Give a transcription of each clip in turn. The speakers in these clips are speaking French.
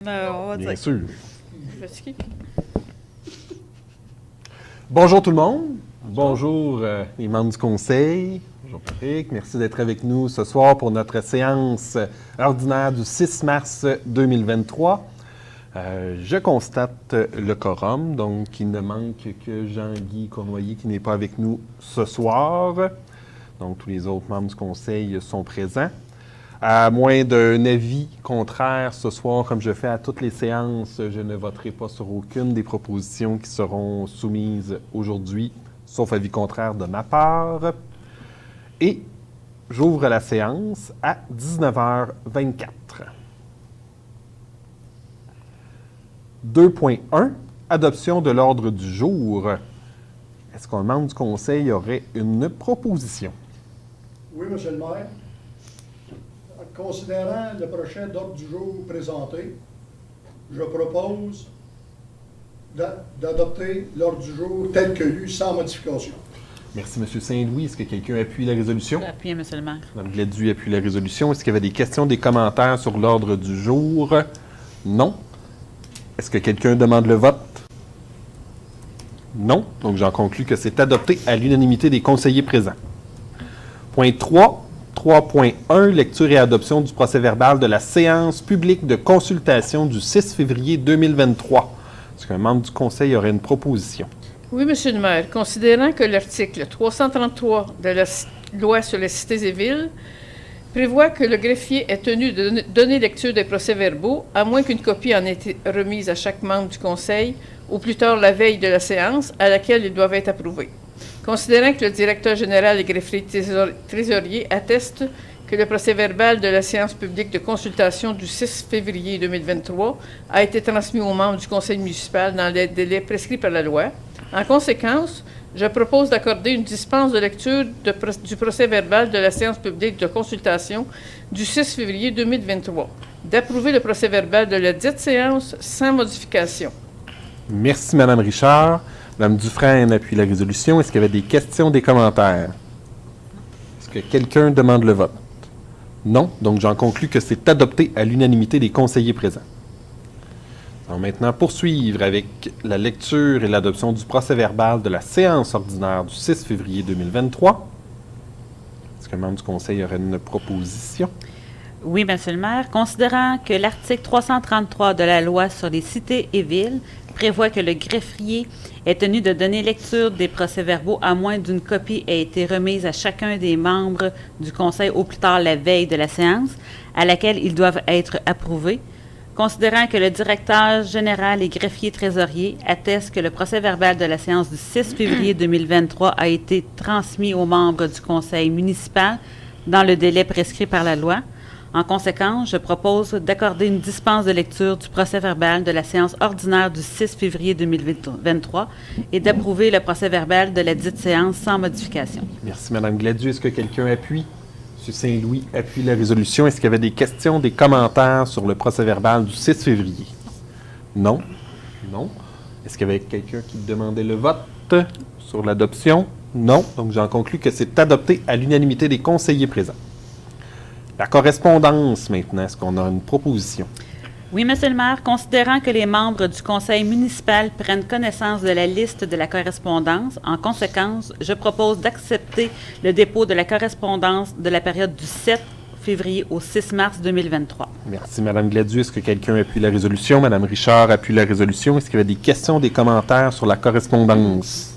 On va Bien dire. sûr. Je suis fatiguée. Bonjour tout le monde. Bonjour les membres du conseil. Bonjour Patrick. Merci d'être avec nous ce soir pour notre séance ordinaire du 6 mars 2023. Je constate le quorum, donc il ne manque que Jean-Guy Cournoyer qui n'est pas avec nous ce soir. Donc tous les autres membres du conseil sont présents. À moins d'un avis contraire ce soir, comme je fais à toutes les séances, je ne voterai pas sur aucune des propositions qui seront soumises aujourd'hui, sauf avis contraire de ma part. Et j'ouvre la séance à 19h24. 2.1. Adoption de l'ordre du jour. Est-ce qu'un membre du conseil aurait une proposition? Oui, Monsieur le maire. Considérant le projet d'ordre du jour présenté, je propose d'adopter l'ordre du jour tel que lu, sans modification. Merci, M. Saint-Louis. Est-ce que quelqu'un appuie la résolution? Appuyez, M. le maire. Mme Gladue appuie la résolution. Est-ce qu'il y avait des questions, des commentaires sur l'ordre du jour? Non. Est-ce que quelqu'un demande le vote? Non. Donc, j'en conclus que c'est adopté à l'unanimité des conseillers présents. Point 3. 3.1. Lecture et adoption du procès-verbal de la séance publique de consultation du 6 février 2023. Est-ce qu'un membre du conseil aurait une proposition? Oui, Monsieur le maire. Considérant que l'article 333 de la loi sur les cités et villes prévoit que le greffier est tenu de donner lecture des procès-verbaux, à moins qu'une copie en ait été remise à chaque membre du conseil, ou plus tard la veille de la séance, à laquelle ils doivent être approuvés. Considérant que le directeur général et greffier trésorier atteste que le procès-verbal de la séance publique de consultation du 6 février 2023 a été transmis aux membres du conseil municipal dans les délais prescrits par la loi, en conséquence, je propose d'accorder une dispense de lecture du procès-verbal de la séance publique de consultation du 6 février 2023, d'approuver le procès-verbal de la dite séance sans modification. Merci, Mme Richard. Mme Dufresne appuie la résolution. Est-ce qu'il y avait des questions, des commentaires? Est-ce que quelqu'un demande le vote? Non. Donc, j'en conclus que c'est adopté à l'unanimité des conseillers présents. On va maintenant poursuivre avec la lecture et l'adoption du procès-verbal de la séance ordinaire du 6 février 2023. Est-ce qu'un membre du conseil aurait une proposition? Oui, Monsieur le maire. Considérant que l'article 333 de la loi sur les cités et villes prévoit que le greffier est tenu de donner lecture des procès-verbaux à moins d'une copie ait été remise à chacun des membres du conseil au plus tard la veille de la séance, à laquelle ils doivent être approuvés, considérant que le directeur général et greffier trésorier attestent que le procès-verbal de la séance du 6 février 2023 a été transmis aux membres du conseil municipal dans le délai prescrit par la loi. En conséquence, je propose d'accorder une dispense de lecture du procès-verbal de la séance ordinaire du 6 février 2023 et d'approuver le procès-verbal de la dite séance sans modification. Merci, Mme Gladue. Est-ce que quelqu'un appuie? M. Saint-Louis appuie la résolution. Est-ce qu'il y avait des questions, des commentaires sur le procès-verbal du 6 février? Non. Non. Est-ce qu'il y avait quelqu'un qui demandait le vote sur l'adoption? Non. Donc, j'en conclus que c'est adopté à l'unanimité des conseillers présents. La correspondance, maintenant, est-ce qu'on a une proposition? Oui, Monsieur le maire, considérant que les membres du conseil municipal prennent connaissance de la liste de la correspondance, en conséquence, je propose d'accepter le dépôt de la correspondance de la période du 7 février au 6 mars 2023. Merci, Mme Gladue. Est-ce que quelqu'un appuie la résolution? Mme Richard appuie la résolution. Est-ce qu'il y avait des questions, des commentaires sur la correspondance?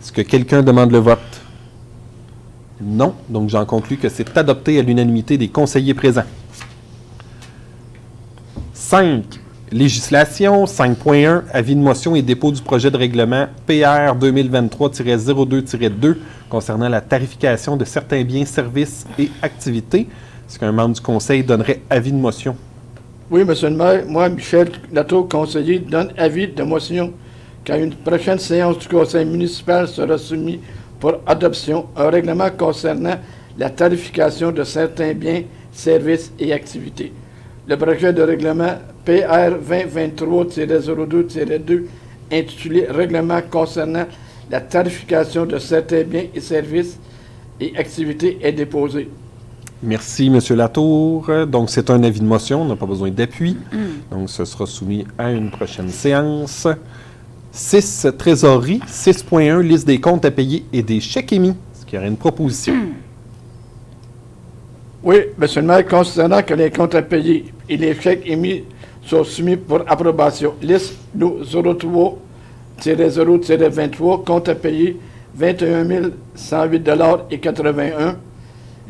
Est-ce que quelqu'un demande le vote? Non. Donc, j'en conclus que c'est adopté à l'unanimité des conseillers présents. 5. Législation. 5.1. Avis de motion et dépôt du projet de règlement PR 2023-02-2 concernant la tarification de certains biens, services et activités. Est-ce qu'un membre du conseil donnerait avis de motion? Oui, Monsieur le maire. Moi, Michel Latour, conseiller, donne avis de motion qu'à une prochaine séance du conseil municipal sera soumis pour adoption un règlement concernant la tarification de certains biens, services et activités. Le projet de règlement PR 2023-02-2 intitulé « Règlement concernant la tarification de certains biens et services et activités » est déposé. Merci, M. Latour. Donc, c'est un avis de motion, on n'a pas besoin d'appui. Donc, ce sera soumis à une prochaine séance. 6, trésorerie. 6.1, liste des comptes à payer et des chèques émis. Est-ce qu'il y aurait une proposition? Oui, Monsieur le maire, considérant que les comptes à payer et les chèques émis sont soumis pour approbation, liste nous 03-0-23, compte à payer 21 108,81 $.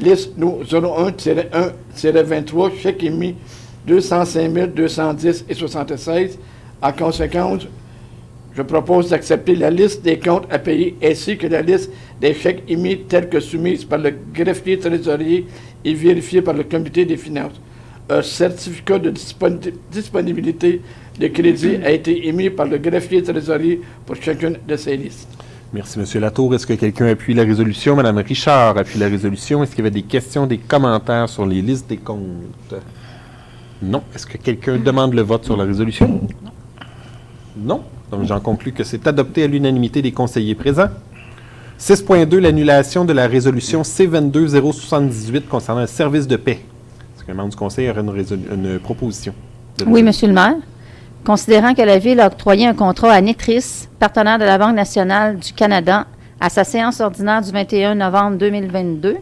Liste nous 01-1-23, chèque émis 205 210,76 $. En conséquence, je propose d'accepter la liste des comptes à payer ainsi que la liste des chèques émis tels que soumise par le greffier trésorier et vérifiée par le comité des finances. Un certificat de disponibilité de crédit a été émis par le greffier trésorier pour chacune de ces listes. Merci, M. Latour. Est-ce que quelqu'un appuie la résolution? Mme Richard appuie la résolution. Est-ce qu'il y avait des questions, des commentaires sur les listes des comptes? Non. Est-ce que quelqu'un demande le vote sur la résolution? Non. Donc, j'en conclus que c'est adopté à l'unanimité des conseillers présents. 6.2, l'annulation de la résolution C-22-078 concernant un service de paix. Est-ce qu'un membre du conseil aurait une proposition? Oui, Monsieur le maire. Considérant que la Ville a octroyé un contrat à Netris, partenaire de la Banque nationale du Canada, à sa séance ordinaire du 21 novembre 2022,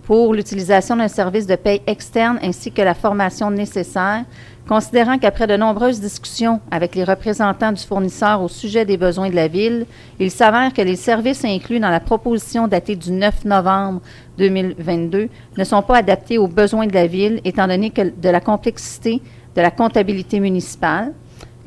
pour l'utilisation d'un service de paie externe ainsi que la formation nécessaire, considérant qu'après de nombreuses discussions avec les représentants du fournisseur au sujet des besoins de la Ville, il s'avère que les services inclus dans la proposition datée du 9 novembre 2022 ne sont pas adaptés aux besoins de la Ville, étant donné que de la complexité de la comptabilité municipale,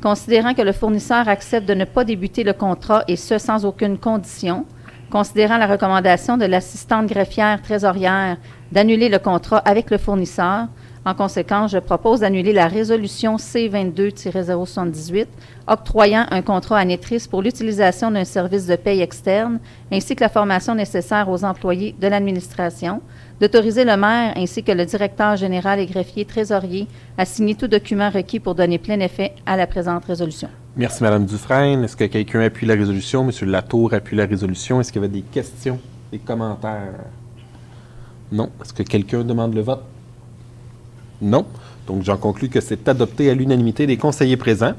considérant que le fournisseur accepte de ne pas débuter le contrat et ce sans aucune condition, considérant la recommandation de l'assistante greffière trésorière d'annuler le contrat avec le fournisseur. En conséquence, je propose d'annuler la résolution C-22-078 octroyant un contrat à Netris pour l'utilisation d'un service de paie externe ainsi que la formation nécessaire aux employés de l'administration, d'autoriser le maire ainsi que le directeur général et greffier trésorier à signer tout document requis pour donner plein effet à la présente résolution. Merci, Mme Dufresne. Est-ce que quelqu'un appuie la résolution? M. Latour appuie la résolution. Est-ce qu'il y avait des questions, des commentaires? Non. Est-ce que quelqu'un demande le vote? Non. Donc, j'en conclus que c'est adopté à l'unanimité des conseillers présents.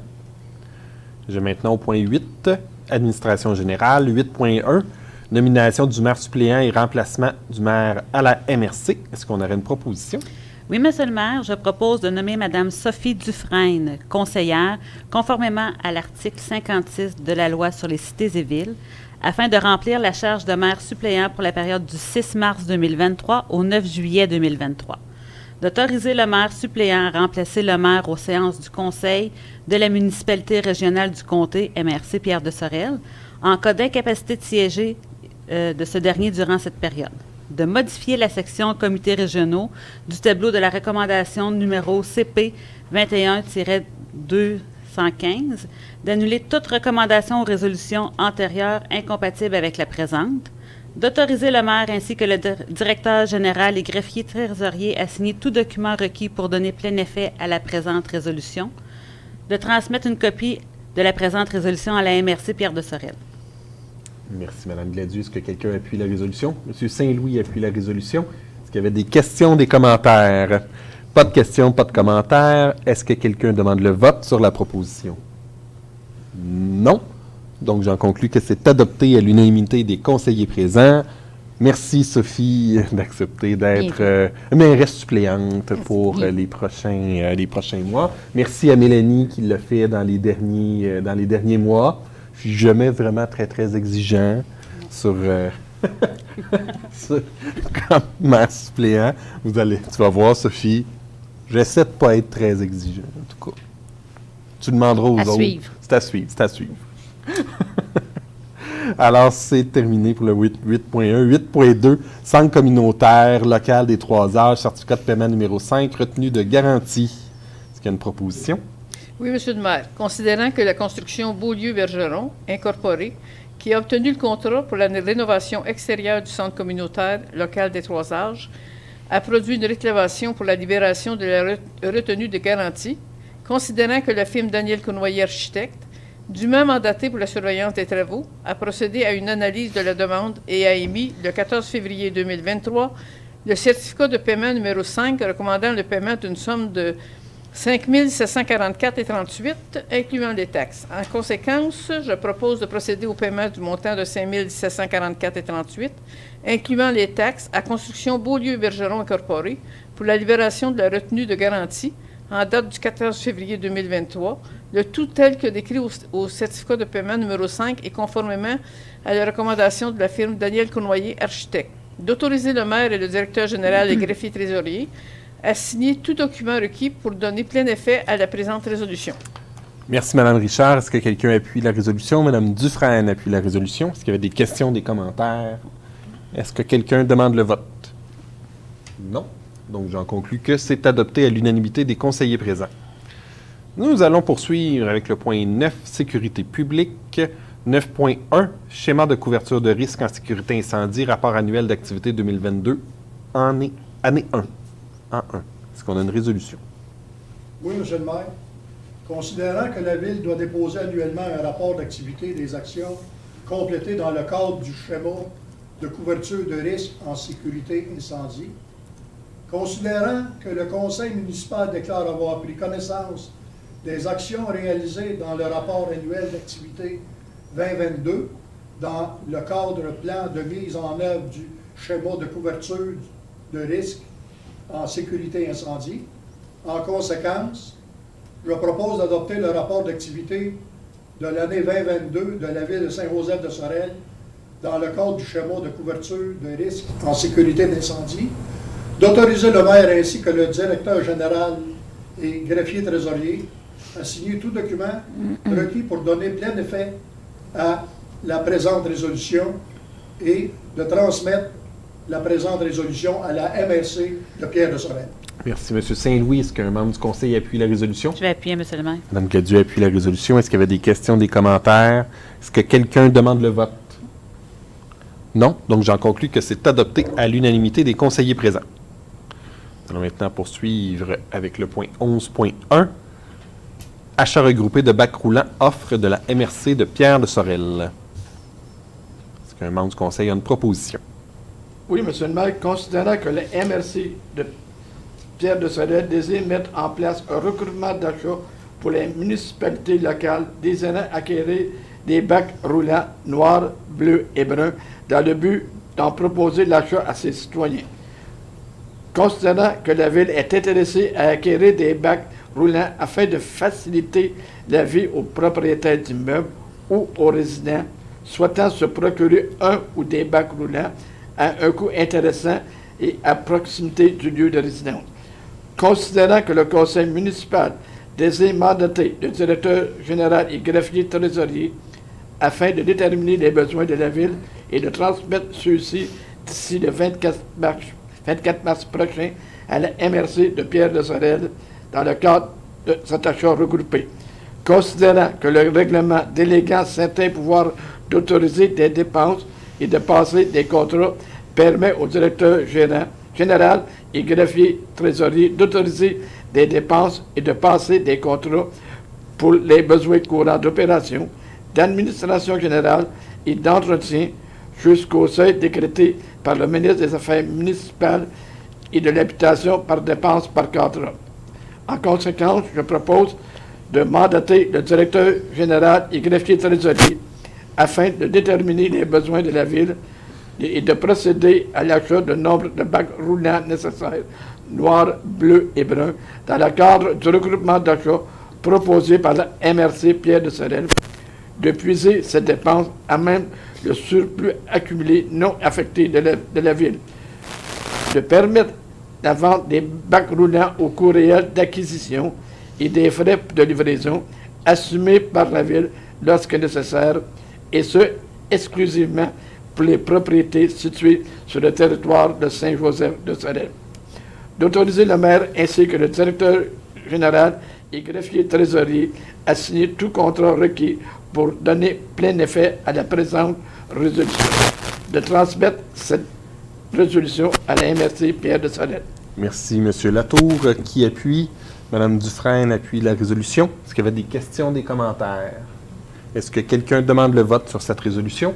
Je vais maintenant au point 8, administration générale. 8.1, nomination du maire suppléant et remplacement du maire à la MRC. Est-ce qu'on aurait une proposition? Oui, Monsieur le maire, je propose de nommer Mme Sophie Dufresne, conseillère, conformément à l'article 56 de la Loi sur les cités et villes, afin de remplir la charge de maire suppléant pour la période du 6 mars 2023 au 9 juillet 2023. D'autoriser le maire suppléant à remplacer le maire aux séances du Conseil de la municipalité régionale du comté, MRC Pierre de Sorel, en cas d'incapacité de siéger de ce dernier durant cette période. De modifier la section comités régionaux du tableau de la recommandation numéro CP 21-215, d'annuler toute recommandation ou résolution antérieure incompatible avec la présente, d'autoriser le maire ainsi que le directeur général et greffier trésorier à signer tout document requis pour donner plein effet à la présente résolution, de transmettre une copie de la présente résolution à la MRC Pierre de Sorel. Merci, Mme Gladu. Est-ce que quelqu'un appuie la résolution? M. Saint-Louis appuie la résolution. Est-ce qu'il y avait des questions, des commentaires? Pas de questions, pas de commentaires. Est-ce que quelqu'un demande le vote sur la proposition? Non. Donc, j'en conclus que c'est adopté à l'unanimité des conseillers présents. Merci, Sophie, d'accepter d'être mairesse suppléante pour les prochains mois. Merci à Mélanie qui l'a fait dans les derniers mois. Je suis jamais vraiment très, très exigeant sur comme maire suppléant. Tu vas voir, Sophie, j'essaie de ne pas être très exigeant, en tout cas. Tu demanderas aux autres. Suivre. C'est à suivre. Alors, c'est terminé pour le 8.1. 8.2, Centre communautaire local des 3 âges, certificat de paiement numéro 5, retenue de garantie. Est-ce qu'il y a une proposition? Oui, Monsieur le maire. Considérant que la construction Beaulieu-Bergeron, incorporée, qui a obtenu le contrat pour la rénovation extérieure du centre communautaire local des 3 âges, a produit une réclamation pour la libération de la retenue de garantie, considérant que la firme Daniel Cournoyer architecte, dûment mandaté pour la surveillance des travaux, a procédé à une analyse de la demande et a émis, le 14 février 2023, le certificat de paiement numéro 5 recommandant le paiement d'une somme de 5 744,38 incluant les taxes. En conséquence, je propose de procéder au paiement du montant de 5 744,38 incluant les taxes à Construction Beaulieu-Bergeron Incorporé pour la libération de la retenue de garantie en date du 14 février 2023, le tout tel que décrit au certificat de paiement numéro 5 et conformément à la recommandation de la firme Daniel Cournoyer, architecte, d'autoriser le maire et le directeur général et greffier trésorier à signer tout document requis pour donner plein effet à la présente résolution. Merci, Mme Richard. Est-ce que quelqu'un appuie la résolution? Mme Dufresne appuie la résolution. Est-ce qu'il y avait des questions, des commentaires? Est-ce que quelqu'un demande le vote? Non. Donc, j'en conclus que c'est adopté à l'unanimité des conseillers présents. Nous allons poursuivre avec le point 9, sécurité publique. 9.1, schéma de couverture de risque en sécurité incendie, rapport annuel d'activité 2022, année 1. En 1. Est-ce qu'on a une résolution? Oui, M. le maire. Considérant que la Ville doit déposer annuellement un rapport d'activité des actions complété dans le cadre du schéma de couverture de risque en sécurité incendie, considérant que le Conseil municipal déclare avoir pris connaissance des actions réalisées dans le rapport annuel d'activité 2022 dans le cadre plan de mise en œuvre du schéma de couverture de risque en sécurité incendie. En conséquence, je propose d'adopter le rapport d'activité de l'année 2022 de la Ville de Saint-Joseph-de-Sorel dans le cadre du schéma de couverture de risque en sécurité d'incendie, d'autoriser le maire ainsi que le directeur général et greffier trésorier à signer tout document requis pour donner plein effet à la présente résolution et de transmettre la présente résolution à la MRC de Pierre-de-Sorel. Merci, M. Saint-Louis. Est-ce qu'un membre du conseil appuie la résolution? Je vais appuyer, M. le maire. Mme Cadieux appuie la résolution. Est-ce qu'il y avait des questions, des commentaires? Est-ce que quelqu'un demande le vote? Non. Donc, j'en conclus que c'est adopté à l'unanimité des conseillers présents. Nous allons maintenant poursuivre avec le point 11.1. Achat regroupé de bacs roulants, offre de la MRC de Pierre-de-Sorel. Est-ce qu'un membre du conseil a une proposition? Oui, M. le maire, considérant que la MRC de Pierre-de-Sorel désire mettre en place un recrutement d'achat pour les municipalités locales désirant acquérir des bacs roulants noirs, bleus et bruns dans le but d'en proposer l'achat à ses citoyens. Considérant que la Ville est intéressée à acquérir des bacs roulants afin de faciliter la vie aux propriétaires d'immeubles ou aux résidents souhaitant se procurer un ou des bacs roulants à un coût intéressant et à proximité du lieu de résidence. Considérant que le conseil municipal désire mandater le directeur général et greffier trésorier afin de déterminer les besoins de la Ville et de transmettre ceux-ci d'ici le 24 mars prochain à la MRC de Pierre-de-Sorel dans le cadre de cet achat regroupé. Considérant que le règlement déléguant certains pouvoirs d'autoriser des dépenses et de passer des contrats permet au directeur général et greffier trésorier d'autoriser des dépenses et de passer des contrats pour les besoins courants d'opération, d'administration générale et d'entretien jusqu'au seuil décrété par le ministre des Affaires municipales et de l'Habitation par dépenses par contrat. En conséquence, je propose de mandater le directeur général et greffier trésorier afin de déterminer les besoins de la Ville et de procéder à l'achat de nombre de bacs roulants nécessaires, noirs, bleus et bruns, dans le cadre du regroupement d'achat proposé par la MRC Pierre-de-Sorel, de puiser cette dépense à même le surplus accumulé non affecté de la Ville, de permettre la vente des bacs roulants au coût réel d'acquisition et des frais de livraison assumés par la Ville lorsque nécessaire, et ce, exclusivement pour les propriétés situées sur le territoire de Saint-Joseph-de-Sorel. D'autoriser le maire ainsi que le directeur général et greffier trésorier à signer tout contrat requis pour donner plein effet à la présente résolution. De transmettre cette résolution à la MRC Pierre-de-Sorel. Merci, M. Latour. Qui appuie? Mme Dufresne appuie la résolution. Est-ce qu'il y avait des questions, des commentaires? Est-ce que quelqu'un demande le vote sur cette résolution?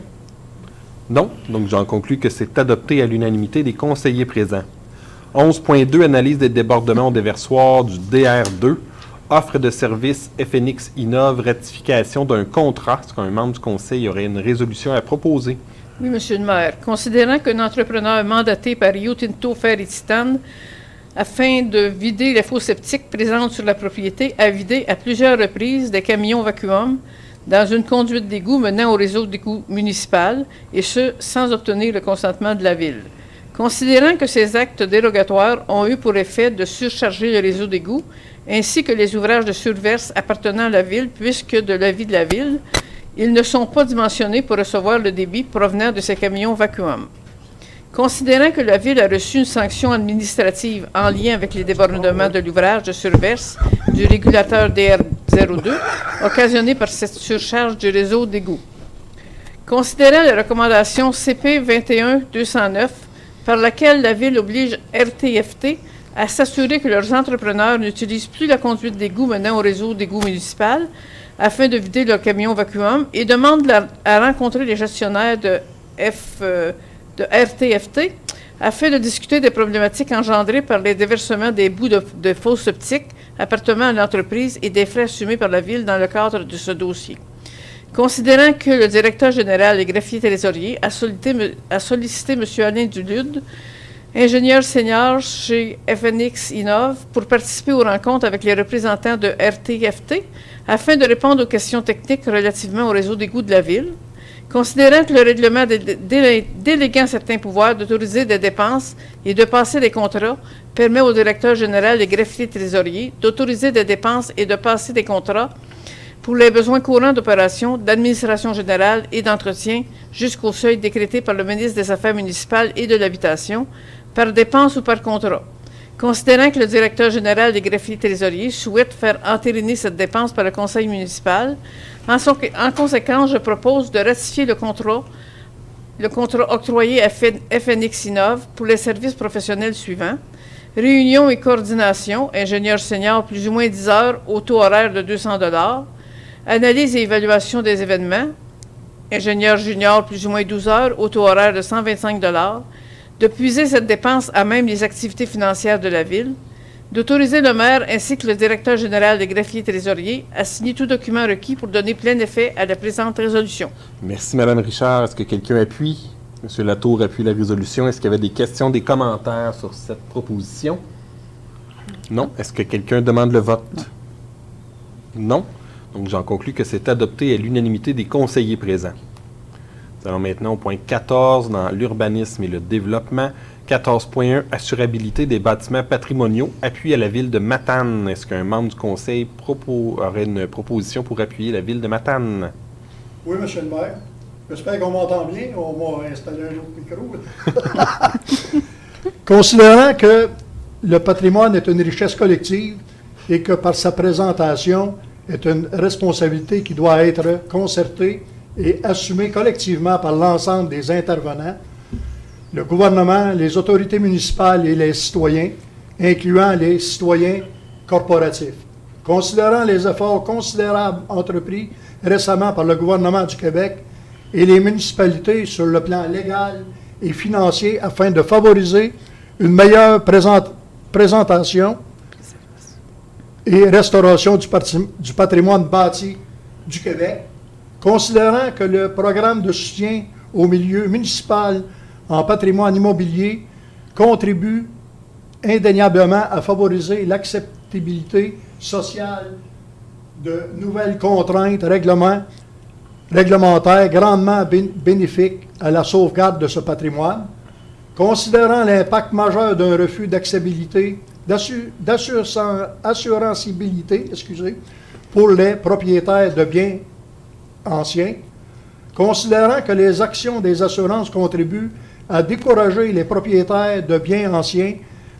Non. Donc, j'en conclus que c'est adopté à l'unanimité des conseillers présents. 11.2, analyse des débordements au déversoir du DR2. Offre de service FNX Innov, ratification d'un contrat. Est-ce qu'un membre du conseil aurait une résolution à proposer? Oui, Monsieur le maire. Considérant qu'un entrepreneur mandaté par Rio Tinto Fer et Titane afin de vider les fosses septiques présentes sur la propriété a vidé à plusieurs reprises des camions vacuum dans une conduite d'égout menant au réseau d'égout municipal, et ce, sans obtenir le consentement de la Ville. Considérant que ces actes dérogatoires ont eu pour effet de surcharger le réseau d'égout, ainsi que les ouvrages de surverse appartenant à la Ville, puisque de l'avis de la Ville, ils ne sont pas dimensionnés pour recevoir le débit provenant de ces camions vacuum. Considérant que la Ville a reçu une sanction administrative en lien avec les débordements de l'ouvrage de surverse du régulateur DR02, occasionné par cette surcharge du réseau d'égout. Considérant la recommandation CP 21-209, par laquelle la Ville oblige RTFT à s'assurer que leurs entrepreneurs n'utilisent plus la conduite d'égout menant au réseau d'égout municipal afin de vider leurs camions vacuum, et demande à rencontrer les gestionnaires de RTFT afin de discuter des problématiques engendrées par les déversements des bouts de fosses septiques appartenant à l'entreprise et des frais assumés par la Ville dans le cadre de ce dossier. Considérant que le directeur général et greffier trésorier a sollicité M. Alain Dulude, ingénieur senior chez FNX Innov, pour participer aux rencontres avec les représentants de RTFT afin de répondre aux questions techniques relativement au réseau d'égout de la Ville. Considérant que le règlement déléguant certains pouvoirs d'autoriser des dépenses et de passer des contrats permet au directeur général et greffier trésorier d'autoriser des dépenses et de passer des contrats pour les besoins courants d'opération, d'administration générale et d'entretien jusqu'au seuil décrété par le ministre des Affaires municipales et de l'Habitation, par dépense ou par contrat. Considérant que le directeur général des greffiers trésoriers souhaite faire entériner cette dépense par le conseil municipal, en conséquence, je propose de ratifier le contrat octroyé à FNX Innov pour les services professionnels suivants: réunion et coordination, ingénieur senior plus ou moins 10 heures au taux horaire de 200 $, analyse et évaluation des événements, ingénieur junior plus ou moins 12 heures au taux horaire de 125 $, de puiser cette dépense à même les activités financières de la Ville, d'autoriser le maire ainsi que le directeur général des greffiers trésoriers à signer tout document requis pour donner plein effet à la présente résolution. Merci, Mme Richard. Est-ce que quelqu'un appuie? M. Latour appuie la résolution. Est-ce qu'il y avait des questions, des commentaires sur cette proposition? Non. Est-ce que quelqu'un demande le vote? Non. Donc, j'en conclus que c'est adopté à l'unanimité des conseillers présents. Nous allons maintenant au point 14 dans l'urbanisme et le développement. 14.1, assurabilité des bâtiments patrimoniaux, appui à la ville de Matane. Est-ce qu'un membre du conseil aurait une proposition pour appuyer la ville de Matane? Oui, Monsieur le maire. J'espère qu'on m'entend bien. On va installer un autre micro. Considérant que le patrimoine est une richesse collective et que par sa présentation est une responsabilité qui doit être concertée et assumée collectivement par l'ensemble des intervenants, le gouvernement, les autorités municipales et les citoyens, incluant les citoyens corporatifs. Considérant les efforts considérables entrepris récemment par le gouvernement du Québec et les municipalités sur le plan légal et financier afin de favoriser une meilleure présentation et restauration du patrimoine bâti du Québec, considérant que le programme de soutien au milieu municipal en patrimoine immobilier contribue indéniablement à favoriser l'acceptabilité sociale de nouvelles contraintes réglementaires grandement bénéfiques à la sauvegarde de ce patrimoine, considérant l'impact majeur d'un refus d'assuranceabilité pour les propriétaires de biens anciens, considérant que les actions des assurances contribuent à décourager les propriétaires de biens anciens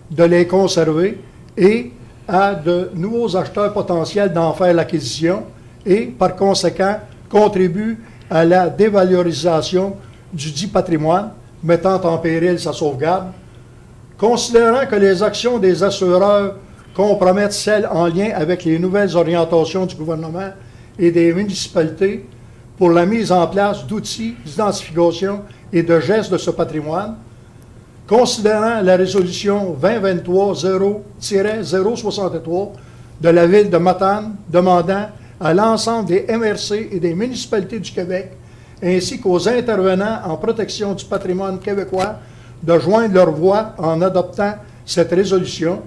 de les conserver et à de nouveaux acheteurs potentiels d'en faire l'acquisition et, par conséquent, contribuent à la dévalorisation du dit patrimoine, mettant en péril sa sauvegarde, considérant que les actions des assureurs compromettent celles en lien avec les nouvelles orientations du gouvernement et des municipalités pour la mise en place d'outils d'identification et de gestes de ce patrimoine, considérant la résolution 2023-0-063 de la Ville de Matane demandant à l'ensemble des MRC et des municipalités du Québec, ainsi qu'aux intervenants en protection du patrimoine québécois, de joindre leur voix en adoptant cette résolution.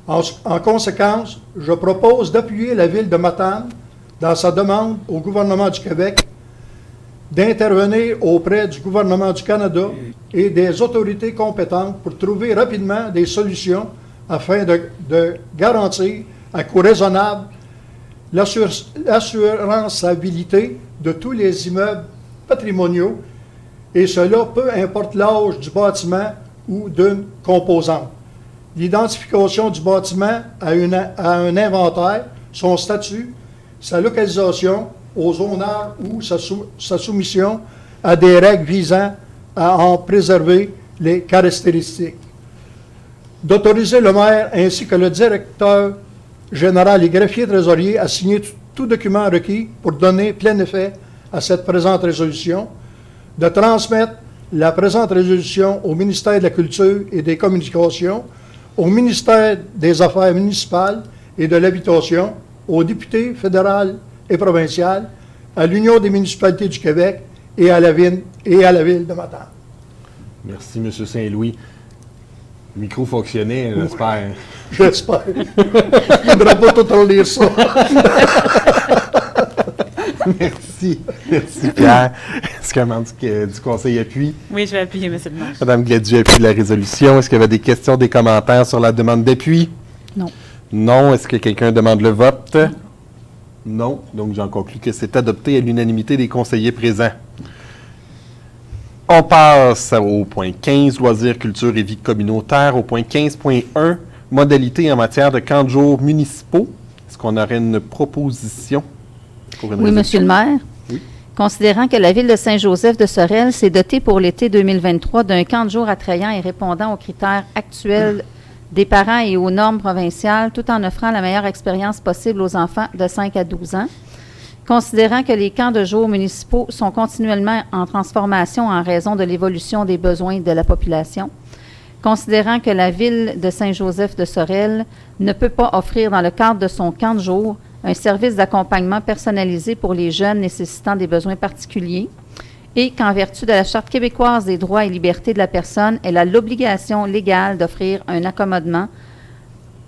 En conséquence, je propose d'appuyer la Ville de Matane dans sa demande au gouvernement du Québec d'intervenir auprès du gouvernement du Canada et des autorités compétentes pour trouver rapidement des solutions afin de garantir à coût raisonnable l'assurançabilité de tous les immeubles patrimoniaux, et cela peu importe l'âge du bâtiment ou d'une composante. L'identification du bâtiment à un inventaire, son statut, sa localisation, au zonage ou sa soumission à des règles visant à en préserver les caractéristiques. D'autoriser le maire ainsi que le directeur général et greffier trésorier à signer tout document requis pour donner plein effet à cette présente résolution, de transmettre la présente résolution au ministère de la Culture et des Communications, au ministère des Affaires municipales et de l'Habitation, aux députés fédéral et provincial, à l'Union des municipalités du Québec et à la Ville de Matane. Merci, M. Saint-Louis. Le micro fonctionnait, j'espère. J'espère. Il ne faudra pas tout relire ça. Merci. Merci, Pierre. Est-ce qu'un membre du Conseil appuie? Oui, je vais appuyer, M. le maire. Mme Gladu appuie la résolution. Est-ce qu'il y avait des questions, des commentaires sur la demande d'appui? Non. Non. Est-ce que quelqu'un demande le vote? Non. Donc, j'en conclus que c'est adopté à l'unanimité des conseillers présents. On passe au point 15, loisirs, culture et vie communautaire. Au point 15.1, modalités en matière de camps de jour municipaux. Est-ce qu'on aurait une proposition pour une Oui, résolution? Monsieur le maire. Oui. Considérant que la Ville de Saint-Joseph de Sorel s'est dotée pour l'été 2023 d'un camp de jour attrayant et répondant aux critères actuels des parents et aux normes provinciales, tout en offrant la meilleure expérience possible aux enfants de 5 à 12 ans. Considérant que les camps de jour municipaux sont continuellement en transformation en raison de l'évolution des besoins de la population. Considérant que la Ville de Saint-Joseph de Sorel ne peut pas offrir dans le cadre de son camp de jour un service d'accompagnement personnalisé pour les jeunes nécessitant des besoins particuliers, et qu'en vertu de la Charte québécoise des droits et libertés de la personne, elle a l'obligation légale d'offrir un accommodement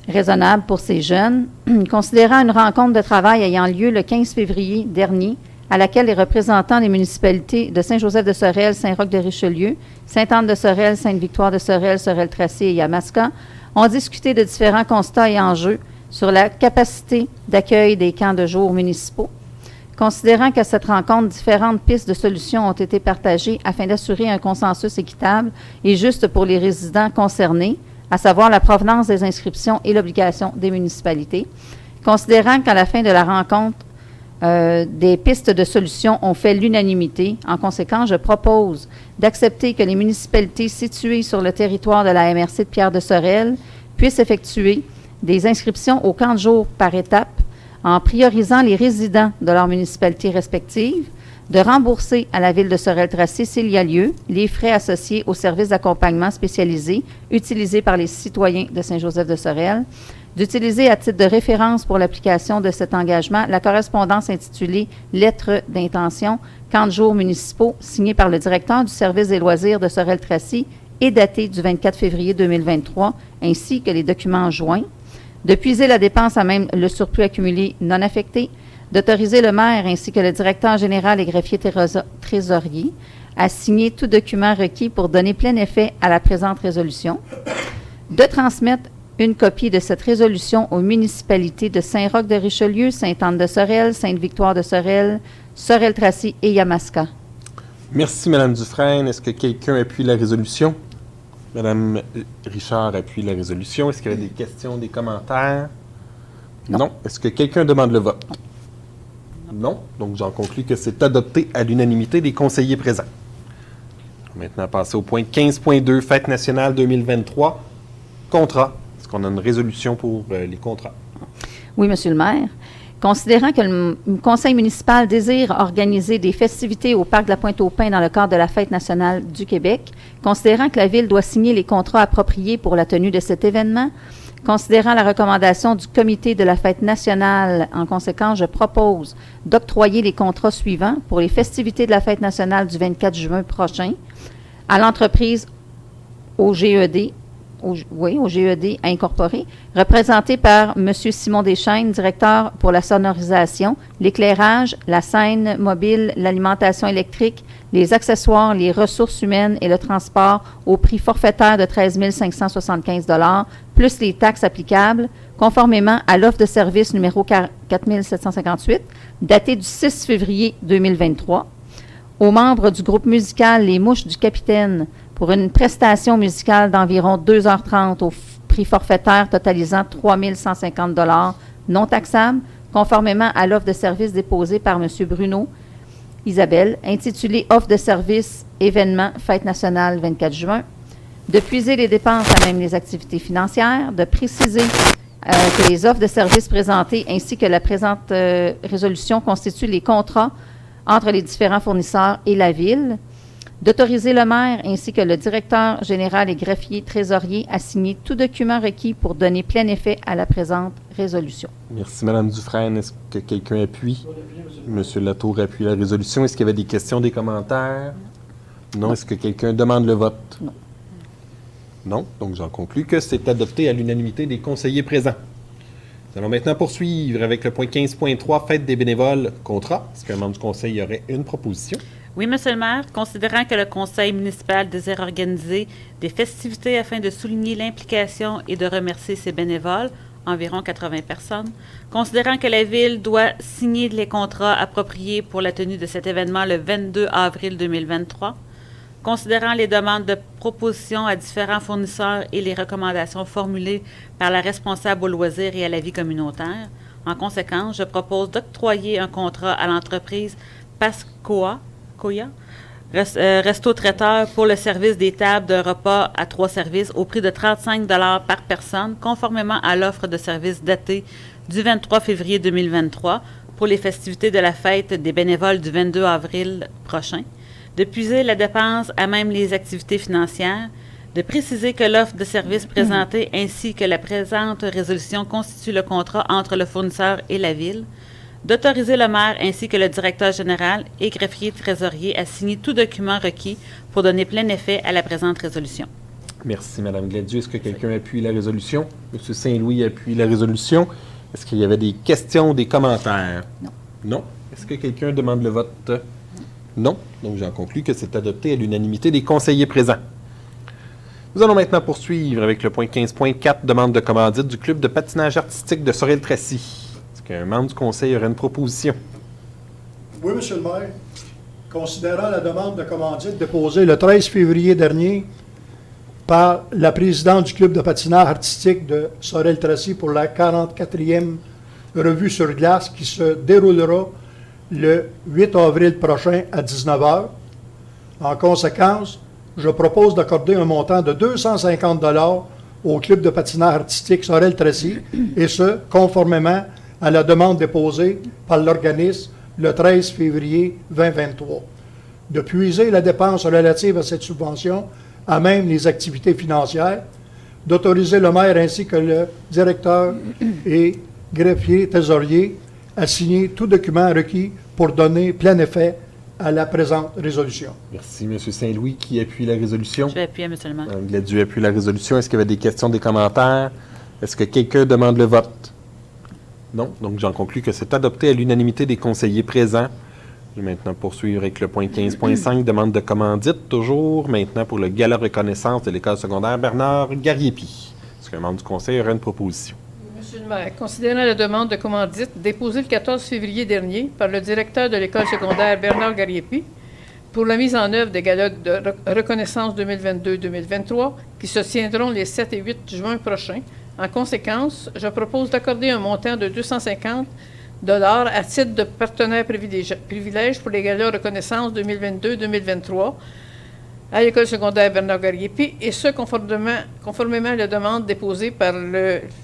raisonnable pour ces jeunes, considérant une rencontre de travail ayant lieu le 15 février dernier, à laquelle les représentants des municipalités de Saint-Joseph-de-Sorel, Saint-Roch-de-Richelieu, Sainte-Anne-de-Sorel, Sainte-Victoire-de-Sorel, Sorel-Tracé et Yamaska ont discuté de différents constats et enjeux sur la capacité d'accueil des camps de jour municipaux. Considérant qu'à cette rencontre, différentes pistes de solutions ont été partagées afin d'assurer un consensus équitable et juste pour les résidents concernés, à savoir la provenance des inscriptions et l'obligation des municipalités. Considérant qu'à la fin de la rencontre, des pistes de solutions ont fait l'unanimité, en conséquence, je propose d'accepter que les municipalités situées sur le territoire de la MRC de Pierre-de-Sorel puissent effectuer des inscriptions au camp de jour par étapes, en priorisant les résidents de leurs municipalités respectives, de rembourser à la Ville de Sorel-Tracé, s'il y a lieu, les frais associés aux services d'accompagnement spécialisés utilisés par les citoyens de Saint-Joseph-de-Sorel, d'utiliser à titre de référence pour l'application de cet engagement la correspondance intitulée « Lettre d'intention, camp de jour municipaux » signée par le directeur du service des loisirs de Sorel-Tracé et datée du 24 février 2023, ainsi que les documents joints, de puiser la dépense à même le surplus accumulé non affecté, d'autoriser le maire ainsi que le directeur général et greffier trésorier à signer tout document requis pour donner plein effet à la présente résolution, de transmettre une copie de cette résolution aux municipalités de Saint-Roch-de-Richelieu, Sainte-Anne-de-Sorel, Sainte-Victoire-de-Sorel, Sorel-Tracé et Yamaska. Merci, Mme Dufresne. Est-ce que quelqu'un appuie la résolution? Mme Richard appuie la résolution. Est-ce qu'il y a des questions, des commentaires? Non. Est-ce que quelqu'un demande le vote? Non. Donc, j'en conclus que c'est adopté à l'unanimité des conseillers présents. Maintenant, passer au point 15.2, Fête nationale 2023, contrat. Est-ce qu'on a une résolution pour les contrats? Oui, Monsieur le maire. Considérant que le conseil municipal désire organiser des festivités au parc de la Pointe-aux-Pins dans le cadre de la Fête nationale du Québec, considérant que la Ville doit signer les contrats appropriés pour la tenue de cet événement, considérant la recommandation du comité de la Fête nationale, en conséquence, je propose d'octroyer les contrats suivants pour les festivités de la Fête nationale du 24 juin prochain à l'entreprise au GED incorporé, représenté par M. Simon Deschaines, directeur pour la sonorisation, l'éclairage, la scène mobile, l'alimentation électrique, les accessoires, les ressources humaines et le transport au prix forfaitaire de 13 575 $ plus les taxes applicables, conformément à l'offre de service numéro 4758, datée du 6 février 2023, aux membres du groupe musical Les Mouches du Capitaine, pour une prestation musicale d'environ 2h30 au prix forfaitaire totalisant 3 150 $ non taxables, conformément à l'offre de service déposée par M. Bruno Isabelle, intitulée « Offre de service événement Fête nationale 24 juin », de puiser les dépenses à même les activités financières, de préciser que les offres de services présentées ainsi que la présente résolution constituent les contrats entre les différents fournisseurs et la Ville, d'autoriser le maire ainsi que le directeur général et greffier trésorier à signer tout document requis pour donner plein effet à la présente résolution. Merci, Mme Dufresne. Est-ce que quelqu'un appuie? M. Latour appuie la résolution. Est-ce qu'il y avait des questions, des commentaires? Non. Est-ce que quelqu'un demande le vote? Non. Non. Donc, j'en conclus que c'est adopté à l'unanimité des conseillers présents. Nous allons maintenant poursuivre avec le point 15.3, Fête des bénévoles, contrat. Est-ce qu'un membre du conseil y aurait une proposition? Oui, Monsieur le maire, considérant que le conseil municipal désire organiser des festivités afin de souligner l'implication et de remercier ses bénévoles, environ 80 personnes, considérant que la Ville doit signer les contrats appropriés pour la tenue de cet événement le 22 avril 2023, considérant les demandes de propositions à différents fournisseurs et les recommandations formulées par la responsable aux loisirs et à la vie communautaire, en conséquence, je propose d'octroyer un contrat à l'entreprise Pascoa, resto-traiteur pour le service des tables de repas à 3 services au prix de 35 $ par personne, conformément à l'offre de service datée du 23 février 2023 pour les festivités de la fête des bénévoles du 22 avril prochain, de puiser la dépense à même les activités financières, de préciser que l'offre de service présentée ainsi que la présente résolution constituent le contrat entre le fournisseur et la Ville, d'autoriser le maire ainsi que le directeur général et greffier trésorier à signer tout document requis pour donner plein effet à la présente résolution. Merci, Mme Gladieux. Est-ce que quelqu'un appuie la résolution? M. Saint-Louis appuie la résolution. Est-ce qu'il y avait des questions ou des commentaires? Non. Non. Est-ce que quelqu'un demande le vote? Non. Donc, j'en conclus que c'est adopté à l'unanimité des conseillers présents. Nous allons maintenant poursuivre avec le point 15.4, demande de commandite du club de patinage artistique de Sorel-Tracy. Est-ce qu'un membre du conseil aurait une proposition? Oui, Monsieur le maire. Considérant la demande de commandite déposée le 13 février dernier par la présidente du club de patinage artistique de Sorel-Tracy pour la 44e revue sur glace qui se déroulera le 8 avril prochain à 19h. En conséquence, je propose d'accorder un montant de 250 $ au club de patinage artistique Sorel-Tracy, et ce, conformément à la demande déposée par l'organisme le 13 février 2023. De puiser la dépense relative à cette subvention à même les activités financières, d'autoriser le maire ainsi que le directeur et greffier trésorier à signer tout document requis pour donner plein effet à la présente résolution. Merci, M. Saint-Louis. Qui appuie la résolution? Je vais appuyer, M. le maire. Mme Gladieux appuie la résolution. Est-ce qu'il y avait des questions, des commentaires? Est-ce que quelqu'un demande le vote? Non. Donc, j'en conclus que c'est adopté à l'unanimité des conseillers présents. Je vais maintenant poursuivre avec le point 15.5, demande de commandite, toujours maintenant pour le gala reconnaissance de l'école secondaire Bernard Gariepi. Est-ce qu'un membre du conseil aurait une proposition? Monsieur le maire, considérant la demande de commandite déposée le 14 février dernier par le directeur de l'école secondaire Bernard Gariepi pour la mise en œuvre des galas de reconnaissance 2022-2023 qui se tiendront les 7 et 8 juin prochains, en conséquence, je propose d'accorder un montant de 250 $ à titre de partenaire privilège pour les galas reconnaissance 2022-2023 à l'école secondaire Bernard-Garriépi, et ce, conformément à la demande déposée par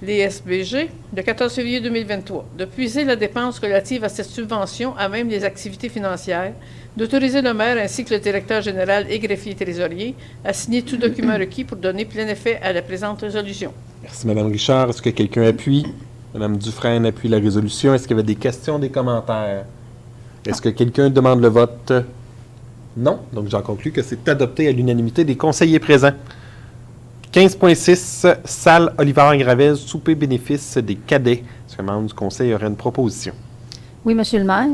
l'ESBG le 14 février 2023, de puiser la dépense relative à cette subvention à même les activités financières, d'autoriser le maire ainsi que le directeur général et greffier trésorier à signer tout document requis pour donner plein effet à la présente résolution. Merci, Mme Richard. Est-ce que quelqu'un appuie? Mme Dufresne appuie la résolution. Est-ce qu'il y avait des questions, des commentaires? Est-ce que quelqu'un demande le vote? Non. Donc, j'en conclus que c'est adopté à l'unanimité des conseillers présents. 15.6, salle Oliver-Gravel, souper bénéfice des cadets. Est-ce que le membre du conseil aurait une proposition? Oui, Monsieur le maire.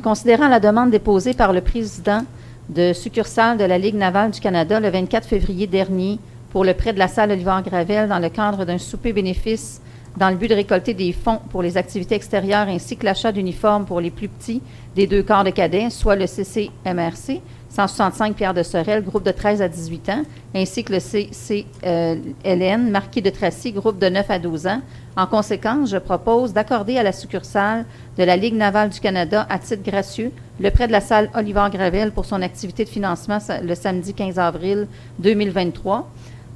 Considérant la demande déposée par le président de succursale de la Ligue navale du Canada le 24 février dernier pour le prêt de la salle Oliver-Gravel dans le cadre d'un souper bénéfice dans le but de récolter des fonds pour les activités extérieures ainsi que l'achat d'uniformes pour les plus petits des 2 corps de cadets, soit le CCMRC, 165 Pierre de Sorel, groupe de 13 à 18 ans, ainsi que le CCLN, Marquis de Tracy, groupe de 9 à 12 ans. En conséquence, je propose d'accorder à la succursale de la Ligue navale du Canada, à titre gracieux, le prêt de la salle Oliver-Gravel pour son activité de financement le samedi 15 avril 2023,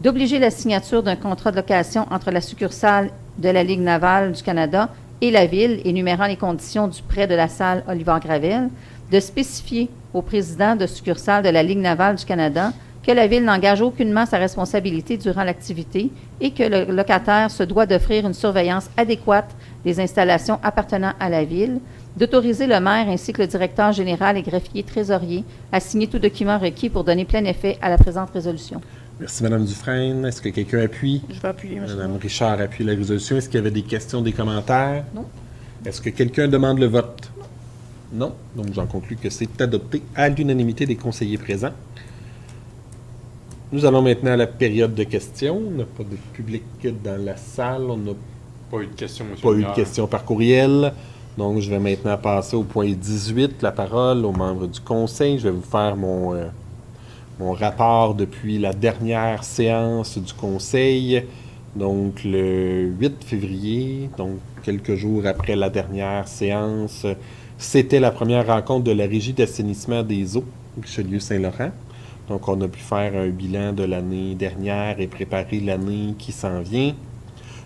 d'obliger la signature d'un contrat de location entre la succursale de la Ligue navale du Canada et la Ville, énumérant les conditions du prêt de la salle Oliver-Gravel, de spécifier au président de succursale de la Ligue navale du Canada que la Ville n'engage aucunement sa responsabilité durant l'activité et que le locataire se doit d'offrir une surveillance adéquate des installations appartenant à la Ville, d'autoriser le maire ainsi que le directeur général et greffier trésorier à signer tout document requis pour donner plein effet à la présente résolution. Merci, Mme Dufresne. Est-ce que quelqu'un appuie? Je vais appuyer, monsieur. Mme Richard appuie la résolution. Est-ce qu'il y avait des questions, des commentaires? Non. Est-ce que quelqu'un demande le vote? Non. Donc, j'en conclus que c'est adopté à l'unanimité des conseillers présents. Nous allons maintenant à la période de questions. On n'a pas de public dans la salle. On n'a Pas eu de questions, monsieur pas le eu de maire. questions par courriel. Donc, je vais maintenant passer au point 18, la parole aux membres du conseil. Je vais vous faire mon rapport depuis la dernière séance du conseil, donc le 8 février, donc quelques jours après la dernière séance. C'était la première rencontre de la Régie d'assainissement des eaux, Richelieu-Saint-Laurent. Donc, on a pu faire un bilan de l'année dernière et préparer l'année qui s'en vient.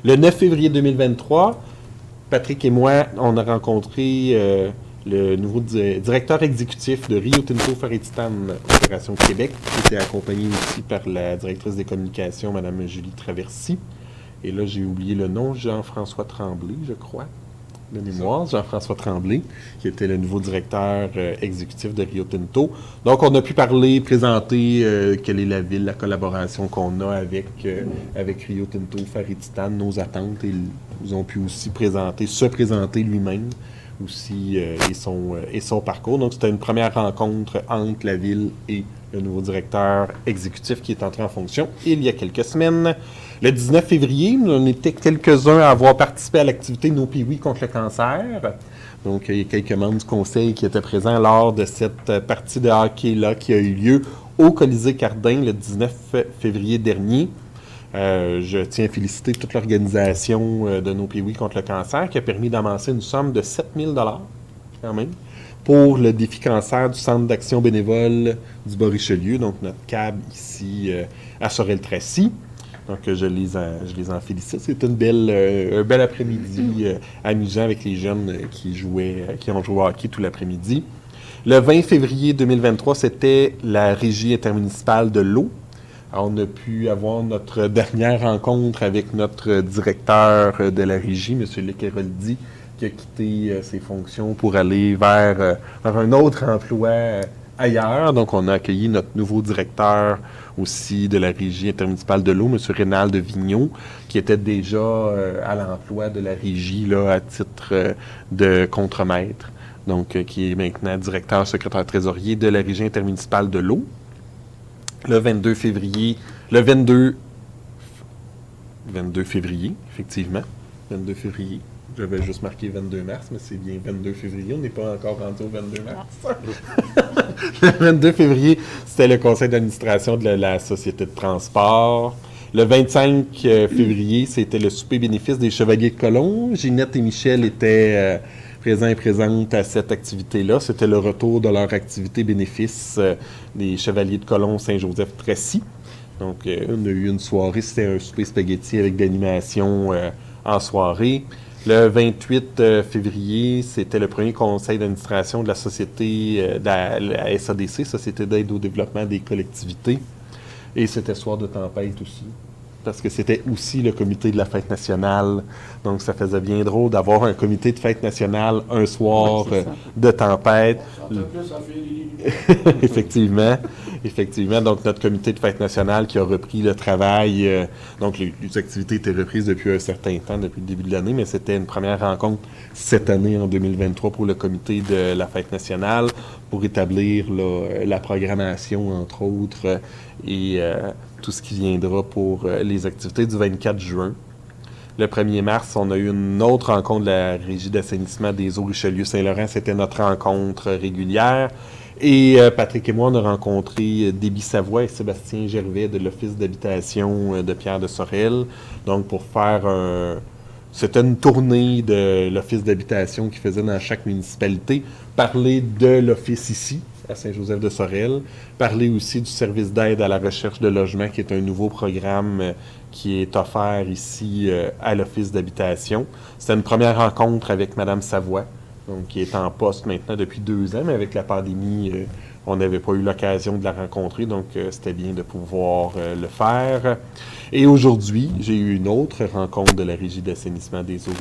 Le 9 février 2023, Patrick et moi, on a rencontré le nouveau directeur exécutif de Rio Tinto Ferry-Titan Opération Québec, qui était accompagné aussi par la directrice des communications, Mme Julie Traversy. Et là, j'ai oublié le nom, Jean-François Tremblay, je crois, de mémoire, Jean-François Tremblay, qui était le nouveau directeur exécutif de Rio Tinto. Donc, on a pu parler, présenter quelle est la ville, la collaboration qu'on a avec Rio Tinto Ferry-Titan, nos attentes, et ils ont pu aussi se présenter lui-même aussi et son parcours. Donc, c'était une première rencontre entre la ville et le nouveau directeur exécutif qui est entré en fonction il y a quelques semaines. Le 19 février, on était quelques-uns à avoir participé à l'activité No Pee-Wee contre le cancer. Donc, il y a quelques membres du conseil qui étaient présents lors de cette partie de hockey-là qui a eu lieu au Colisée Cardin le 19 février dernier. Je tiens à féliciter toute l'organisation de No Pee-Wee contre le cancer qui a permis d'amasser une somme de 7 000 $ quand même pour le défi cancer du Centre d'action bénévole du Bas-Richelieu, donc notre CAB ici à Sorel-Tracy. Donc, je les en félicite. C'est un bel après-midi amusant avec les jeunes qui ont joué au hockey tout l'après-midi. Le 20 février 2023, c'était la Régie intermunicipale de l'eau. Alors, on a pu avoir notre dernière rencontre avec notre directeur de la Régie, M. Luc Héroldi, qui a quitté ses fonctions pour aller vers un autre emploi ailleurs. Donc, on a accueilli notre nouveau directeur aussi de la Régie intermunicipale de l'eau, M. Rénal de Vigneault, qui était déjà à l'emploi de la Régie là, à titre de contremaître. Donc, qui est maintenant directeur secrétaire trésorier de la Régie intermunicipale de l'eau. Le 22 février, effectivement, 22 février. J'avais juste marqué 22 mars, mais c'est bien 22 février. On n'est pas encore rendu au 22 mars. Le 22 février, c'était le conseil d'administration de la Société de transport. Le 25 février, c'était le souper bénéfice des Chevaliers de Colomb. Ginette et Michel étaient présents et présentes à cette activité-là. C'était le retour de leur activité bénéfice des Chevaliers de Colomb Saint-Joseph-Tracy. Donc, on a eu une soirée, c'était un souper spaghetti avec d'animation en soirée. Le 28 février, c'était le premier conseil d'administration de la société, de la SADC, Société d'aide au développement des collectivités. Et c'était soir de tempête aussi, parce que c'était aussi le comité de la fête nationale. Donc, ça faisait bien drôle d'avoir un comité de fête nationale un soir de tempête. Effectivement. Effectivement. Donc, notre comité de fête nationale qui a repris le travail. Donc, les activités étaient reprises depuis un certain temps, depuis le début de l'année, mais c'était une première rencontre cette année, en 2023, pour le comité de la fête nationale, pour établir la programmation, entre autres, et tout ce qui viendra pour les activités du 24 juin. Le 1er mars, on a eu une autre rencontre de la Régie d'assainissement des eaux Richelieu-Saint-Laurent. C'était notre rencontre régulière. Et Patrick et moi, on a rencontré Déby Savoie et Sébastien Gervais de l'Office d'habitation de Pierre de Sorel. Donc, pour faire c'était une tournée de l'Office d'habitation qu'ils faisait dans chaque municipalité. Parler de l'Office ici, à Saint-Joseph-de-Sorel. Parler aussi du service d'aide à la recherche de logement, qui est un nouveau programme qui est offert ici à l'Office d'habitation. C'était une première rencontre avec Mme Savoie, donc, qui est en poste maintenant depuis 2 ans, mais avec la pandémie, on n'avait pas eu l'occasion de la rencontrer, donc c'était bien de pouvoir le faire. Et aujourd'hui, j'ai eu une autre rencontre de la Régie d'assainissement des eaux,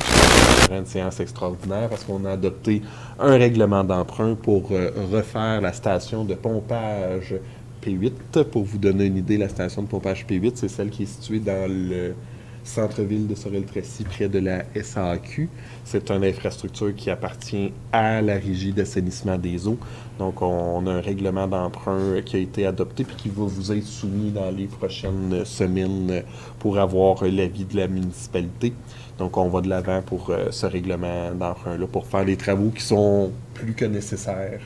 une séance extraordinaire, parce qu'on a adopté un règlement d'emprunt pour refaire la station de pompage P8. Pour vous donner une idée, la station de pompage P8, c'est celle qui est située dans le centre-ville de Sorel-Tracy, près de la SAQ. C'est une infrastructure qui appartient à la Régie d'assainissement des eaux. Donc, on a un règlement d'emprunt qui a été adopté puis qui va vous être soumis dans les prochaines semaines pour avoir l'avis de la municipalité. Donc, on va de l'avant pour ce règlement d'emprunt-là pour faire les travaux qui sont plus que nécessaires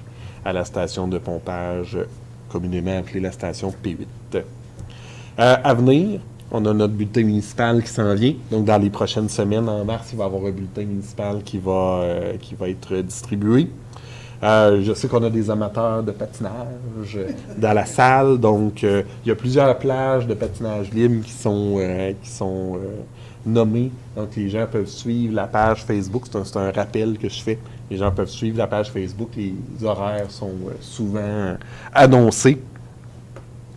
à la station de pompage, communément appelée la station P8. À venir, on a notre bulletin municipal qui s'en vient. Donc, dans les prochaines semaines, en mars, il va y avoir un bulletin municipal qui va être distribué. Je sais qu'on a des amateurs de patinage dans la salle. Donc, il y a plusieurs plages de patinage libre qui sont nommées. Donc, les gens peuvent suivre la page Facebook. C'est un rappel que je fais. Les gens peuvent suivre la page Facebook. Les horaires sont souvent annoncés.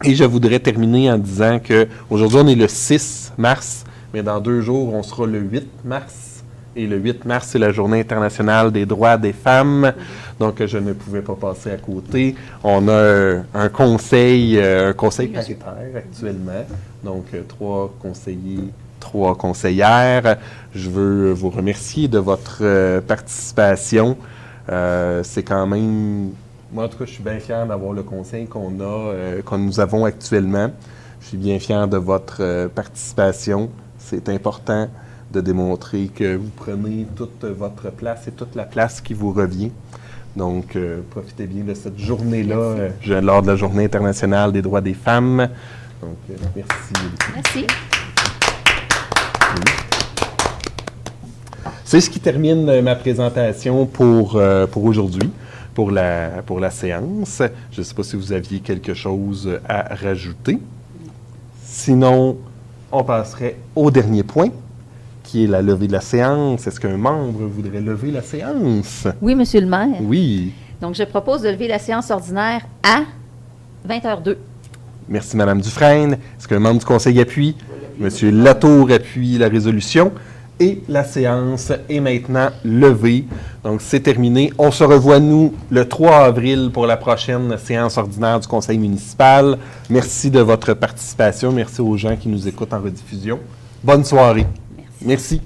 Et je voudrais terminer en disant qu'aujourd'hui, on est le 6 mars, mais dans 2 jours, on sera le 8 mars. Et le 8 mars, c'est la Journée internationale des droits des femmes. Donc, je ne pouvais pas passer à côté. On a un conseil paritaire actuellement. Donc, 3 conseillers, 3 conseillères. Je veux vous remercier de votre participation. C'est quand même... Moi, en tout cas, je suis bien fier d'avoir le conseil que nous avons actuellement. Je suis bien fier de votre participation. C'est important de démontrer que vous prenez toute votre place et toute la place qui vous revient. Donc, profitez bien de cette journée-là, lors de la Journée internationale des droits des femmes. Donc, merci beaucoup. Merci. C'est ce qui termine ma présentation pour aujourd'hui. Pour la séance. Je ne sais pas si vous aviez quelque chose à rajouter. Sinon, on passerait au dernier point, qui est la levée de la séance. Est-ce qu'un membre voudrait lever la séance? Oui, Monsieur le maire. Oui. Donc, je propose de lever la séance ordinaire à 20h02. Merci, Mme Dufresne. Est-ce qu'un membre du Conseil appuie? Monsieur Latour appuie la résolution. Et la séance est maintenant levée. Donc, c'est terminé. On se revoit, nous, le 3 avril pour la prochaine séance ordinaire du Conseil municipal. Merci de votre participation. Merci aux gens qui nous écoutent en rediffusion. Bonne soirée. Merci.